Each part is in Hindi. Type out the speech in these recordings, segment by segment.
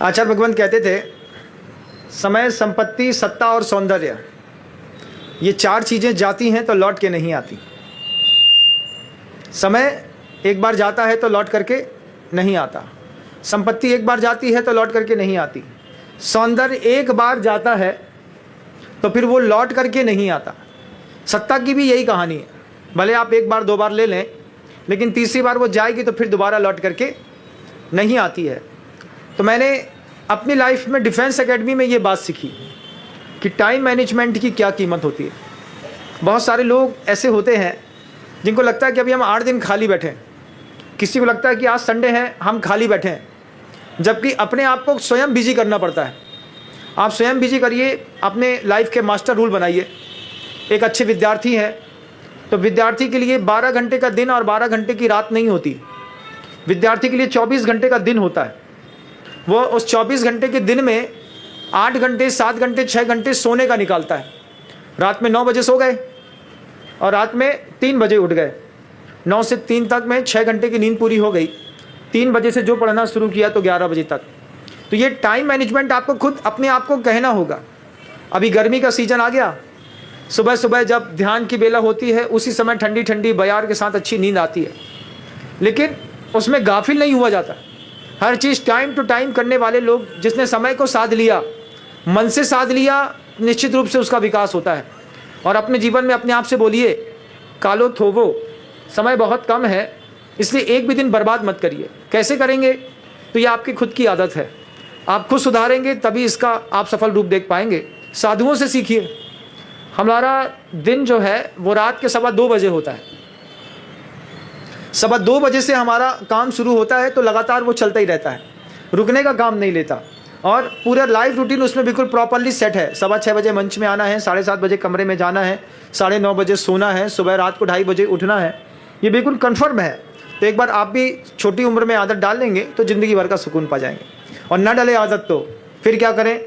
आचार्य भगवंत कहते थे, समय, संपत्ति, सत्ता और सौंदर्य, ये चार चीज़ें जाती हैं तो लौट के नहीं आती। समय एक बार जाता है तो लौट करके नहीं आता, संपत्ति एक बार जाती है तो लौट करके नहीं आती, सौंदर्य एक बार जाता है तो फिर वो लौट करके नहीं आता। सत्ता की भी यही कहानी है, भले आप एक बार दो बार ले लें, लेकिन तीसरी बार वो जाएगी तो फिर दोबारा लौट करके नहीं आती है। तो मैंने अपनी लाइफ में डिफेंस एकेडमी में ये बात सीखी कि टाइम मैनेजमेंट की क्या कीमत होती है। बहुत सारे लोग ऐसे होते हैं जिनको लगता है कि अभी हम 8 दिन खाली बैठे हैं, किसी को लगता है कि आज संडे है हम खाली बैठे हैं, जबकि अपने आप को स्वयं बिजी करना पड़ता है। आप स्वयं बिजी करिए, अपने लाइफ के मास्टर रूल बनाइए। एक अच्छे विद्यार्थी हैं तो विद्यार्थी के लिए 12 घंटे का दिन और 12 घंटे की रात नहीं होती, विद्यार्थी के लिए 24 घंटे का दिन होता है। वो उस 24 घंटे के दिन में 8 घंटे, 7 घंटे, 6 घंटे सोने का निकालता है। रात में 9 बजे सो गए और रात में 3 बजे उठ गए, 9 से 3 तक में 6 घंटे की नींद पूरी हो गई। 3 बजे से जो पढ़ना शुरू किया तो 11 बजे तक। तो ये टाइम मैनेजमेंट आपको खुद अपने आप को कहना होगा। अभी गर्मी का सीजन आ गया, सुबह सुबह जब ध्यान की बेला होती है उसी समय ठंडी ठंडी बयार के साथ अच्छी नींद आती है, लेकिन उसमें गाफिल नहीं हुआ जाता। हर चीज़ टाइम टू टाइम करने वाले लोग, जिसने समय को साध लिया, मन से साध लिया, निश्चित रूप से उसका विकास होता है। और अपने जीवन में अपने आप से बोलिए, कालो थोवो, समय बहुत कम है, इसलिए एक भी दिन बर्बाद मत करिए। कैसे करेंगे? तो ये आपकी खुद की आदत है, आप खुद सुधारेंगे तभी इसका आप सफल रूप देख पाएंगे। साधुओं से सीखिए। हमारा दिन जो है वो रात के 2:15 बजे होता है, 2:15 बजे से हमारा काम शुरू होता है, तो लगातार वो चलता ही रहता है, रुकने का काम नहीं लेता। और पूरा लाइफ रूटीन उसमें बिल्कुल प्रॉपरली सेट है। 6:15 बजे मंच में आना है, 7:30 बजे कमरे में जाना है, 9:30 बजे सोना है, सुबह रात को 2:30 बजे उठना है, ये बिल्कुल कन्फर्म है। तो एक बार आप भी छोटी उम्र में आदत डाल लेंगे तो ज़िंदगी भर का सुकून पा जाएंगे। और ना डाले आदत तो फिर क्या करें?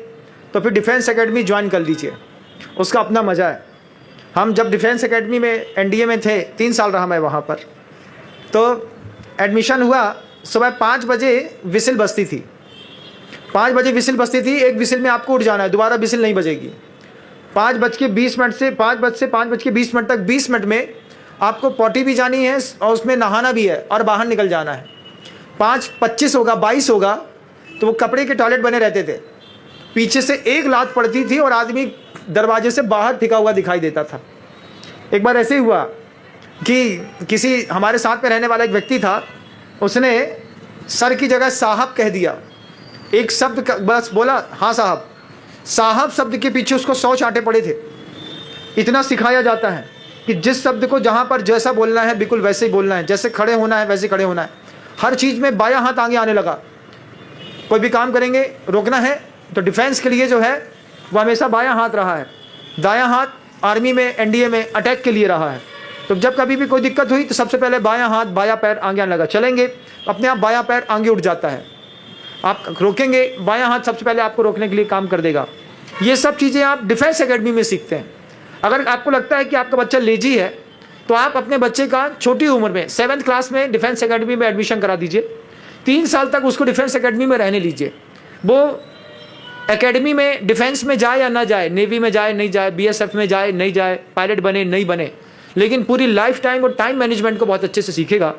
तो फिर डिफेंस एकेडमी ज्वाइन कर लीजिए, उसका अपना मज़ा है। हम जब डिफेंस एकेडमी में एनडीए में थे, 3 साल रहा मैं वहाँ पर, तो एडमिशन हुआ। सुबह 5 बजे विसिल बजती थी, 5 बजे विसिल बजती थी। एक विसिल में आपको उठ जाना है, दोबारा विसिल नहीं बजेगी। 5:20 से 5:20 तक 20 मिनट में आपको पॉटी भी जानी है और उसमें नहाना भी है और बाहर निकल जाना है। 5:25 होगा, 22 होगा तो वो कपड़े के टॉयलेट बने रहते थे, पीछे से एक लात पड़ती थी और आदमी दरवाजे से बाहर फेंका हुआ दिखाई देता था। एक बार ऐसे ही हुआ कि किसी हमारे साथ में रहने वाला एक व्यक्ति था, उसने सर की जगह साहब कह दिया। एक शब्द बस बोला, हाँ साहब। साहब शब्द के पीछे उसको 100 चांटे पड़े थे। इतना सिखाया जाता है कि जिस शब्द को जहाँ पर जैसा बोलना है बिल्कुल वैसे ही बोलना है, जैसे खड़े होना है वैसे खड़े होना है। हर चीज़ में बायां हाथ आगे आने लगा। कोई भी काम करेंगे, रोकना है तो डिफेंस के लिए जो है वो हमेशा बायां हाथ रहा है। दायां हाथ आर्मी में, एनडीए में अटैक के लिए रहा है। तो जब कभी भी कोई दिक्कत हुई तो सबसे पहले बायां हाथ, बायां पैर आगे आने लगा। चलेंगे, अपने आप बायां पैर आगे उठ जाता है। आप रोकेंगे, बायां हाथ सबसे पहले आपको रोकने के लिए काम कर देगा। ये सब चीज़ें आप डिफेंस एकेडमी में सीखते हैं। अगर आपको लगता है कि आपका बच्चा लेजी है तो आप अपने बच्चे का छोटी उम्र में 7th क्लास में डिफेंस एकेडमी में एडमिशन करा दीजिए। 3 साल तक उसको डिफेंस एकेडमी में रहने लीजिए। वो एकेडमी में डिफेंस में जाए या ना जाए, नेवी में जाए नहीं जाए, बीएसएफ में जाए नहीं जाए, पायलट बने नहीं बने, लेकिन पूरी लाइफ टाइम और टाइम मैनेजमेंट को बहुत अच्छे से सीखेगा।